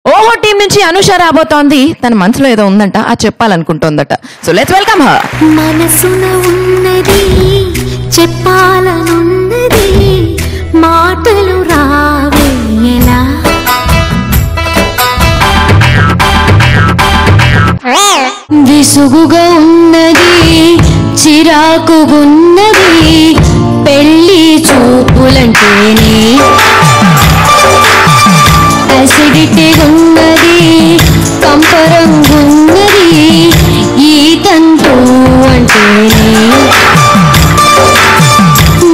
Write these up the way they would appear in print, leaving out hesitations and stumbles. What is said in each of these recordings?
ఓహో టీం నుంచి అనుష రాబోతోంది. తన మనసులో ఏదో ఉందంట, అది చెప్పాలనుకుంటోందట. So let's welcome her. మనసున ఉన్నది చెప్పాలనున్నది, మాటలు రావేలా. విసుగుగా ఉన్నది, చిరాకుగున్నది, పెళ్లి చూపులంటేనే. అసిడిటీ ఉన్నది, కంపరంగున్నది, ఈ తంతు అంటేనే.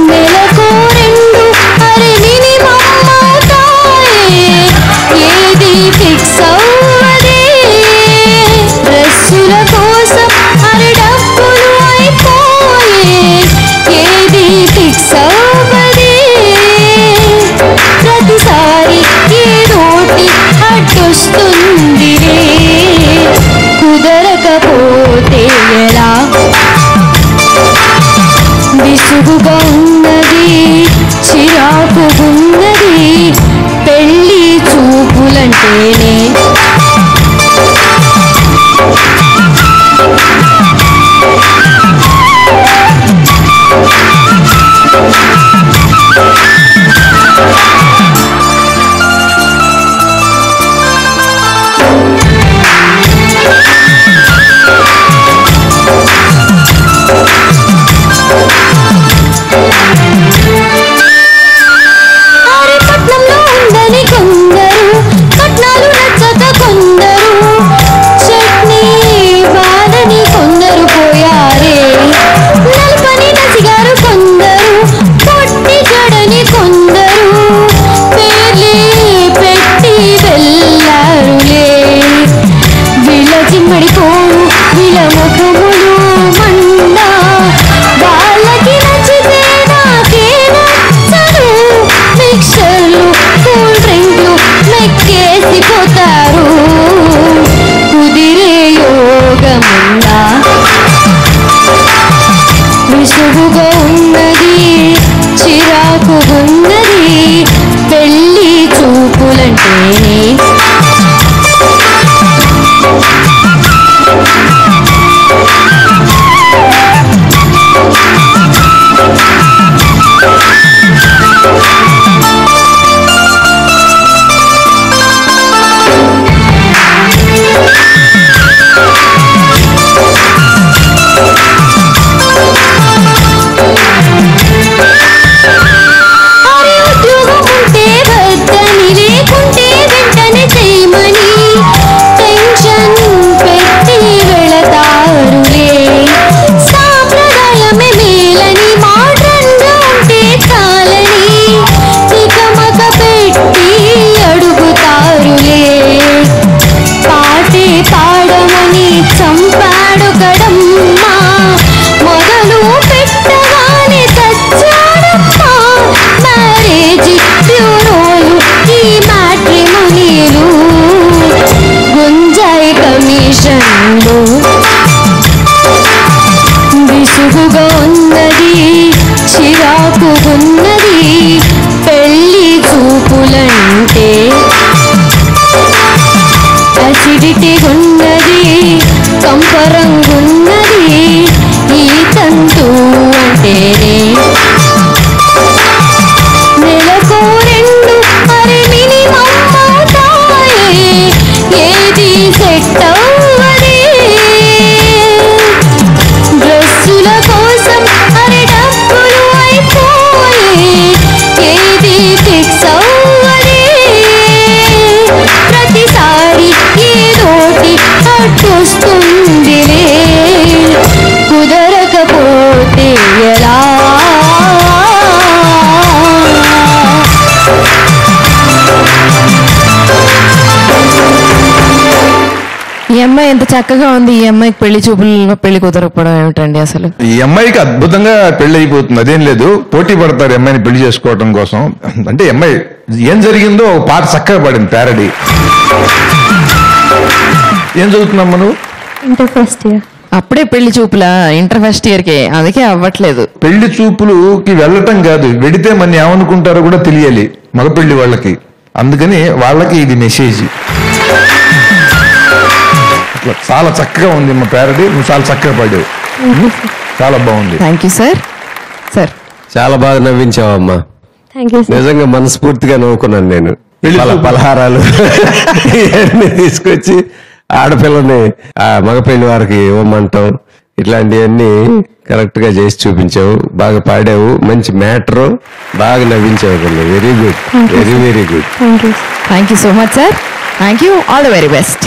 నెలకు రెండు అరే మినిమం అవుతాయే, ఏది ఫిక్స్ అవ్వదే. డ్రెస్సుల కోసం అరే డబ్బులు అయిపోయే, ఏది ఫిక్స్ అవ్వదే. ప్రతిసారి ఏదోటి అడ్డొస్తుంది, కుదరకపోతే ఎలా. విసుగుగా ఉన్నది, చిరాకుగున్నది, పెళ్లి చూపులంటేనే. పట్నంలో ఉందని కొందరు, పట్నాలు నచ్చక కొందరు, చట్నీ బాలని కొందరు పోయారే. నలుపని నసిగారు కొందరు, పొట్టి జడని కొందరు, పేర్లే పెట్టి వెళ్ళారులే. వీళ్ళ చిమ్మడిపోవు వీళ్ళ ముఖములు మండ, వాళ్ళకి నచ్చితే నాకే నచ్చదు. మిక్చర్లు కూల్ డ్రింక్లు మెక్కేసిపోతారు, కుదిరే యోగముందా. విసుగుగా ఉన్నది, చిరాకుగున్నది, పెళ్లి చూపులంటేనే. ఉద్యోగం ఉంటే వద్దని, లేకుంటే వెంటనే చేయమని టెన్షన్ పెట్టి వెళతారులే. సాంప్రదాయమే మేలని, మోడ్రన్గా ఉంటే చాలని తికమక పెట్టి అడుగుతారులే. పాటే పాడమని చంపాడు గడమ్మా, మొదలు పెట్టగానే చచ్చాడమ్మా. మ్యారేజ్ బ్యూరోలు, ఈ మ్యాట్రిమోనీలు, గుంజాయి కమిషన్లు. విసుగుగా ఉన్నది, చిరాకుగున్నది, పెళ్లి చూపులంటే. అసిడిటీ ఉన్నది, కంపరంగున్నది, ఈ తంతు అంటేనే. నెలకు రెండు అరే మినిమం అవుతాయే, ఏది సెట్ అవ్వదే. డ్రెస్సుల కోసం అరే డబ్బులు అయిపోయే, ఏది ఫిక్స్ అవ్వదే. ప్రతిసారి ఏదోటి అడ్డొస్తుంది, కుదరకపోతే ఎలా. ఈ అమ్మాయి ఎంత చక్కగా ఉంది. ఈ అమ్మాయికి పెళ్లి చూపులు పెళ్లి కుదరకపోవడం ఏమిటండి అసలు? ఈ అమ్మాయికి అద్భుతంగా పెళ్లి అయిపోతుంది, అదేం లేదు. పోటీ పడతారు అమ్మాయిని పెళ్లి చేసుకోవడం కోసం. అంటే అమ్మాయి ఏం జరిగిందో ఒక పాట చక్కగా పాడింది, ప్యారడీ. ఏం చదువుతున్నాం నువ్వు? Inter first year. అప్పుడే పెళ్లి చూపులా? ఇంటర్ ఫస్ట్ ఇయర్ కే, అందుకే అవ్వట్లేదు. పెళ్లి చూపులుకి వెళ్ళటం కాదు, వెడితే మన ఏమనుకుంటారో కూడా తెలియాలి మగ పెళ్లి వాళ్ళకి. అందుకని వాళ్ళకి ఇది మెసేజ్. చాలా చక్కగా ఉంది మా ప్యారడీ, నువ్వు చాలా చక్కగా పాడావు, చాలా బాగుంది. Thank you sir. సార్ చాలా బాగా నవ్వించావమ్మా, థ్యాంక్ యూ సార్. నిజంగా మనస్ఫూర్తిగా నవ్వుకున్నాను నేను. పలహారాలు ఇవన్నీ తీసుకొచ్చి ఆడపిల్లని మగపెళ్లి వారికి ఇవ్వమంటాం, ఇట్లాంటివన్నీ కరెక్ట్ గా చేసి చూపించావు, బాగా పాడావు, మంచి మ్యాటర్, బాగా నవ్వించావు. Very good, very very good. Thank you. Thank you so much sir. Thank you. All the very best.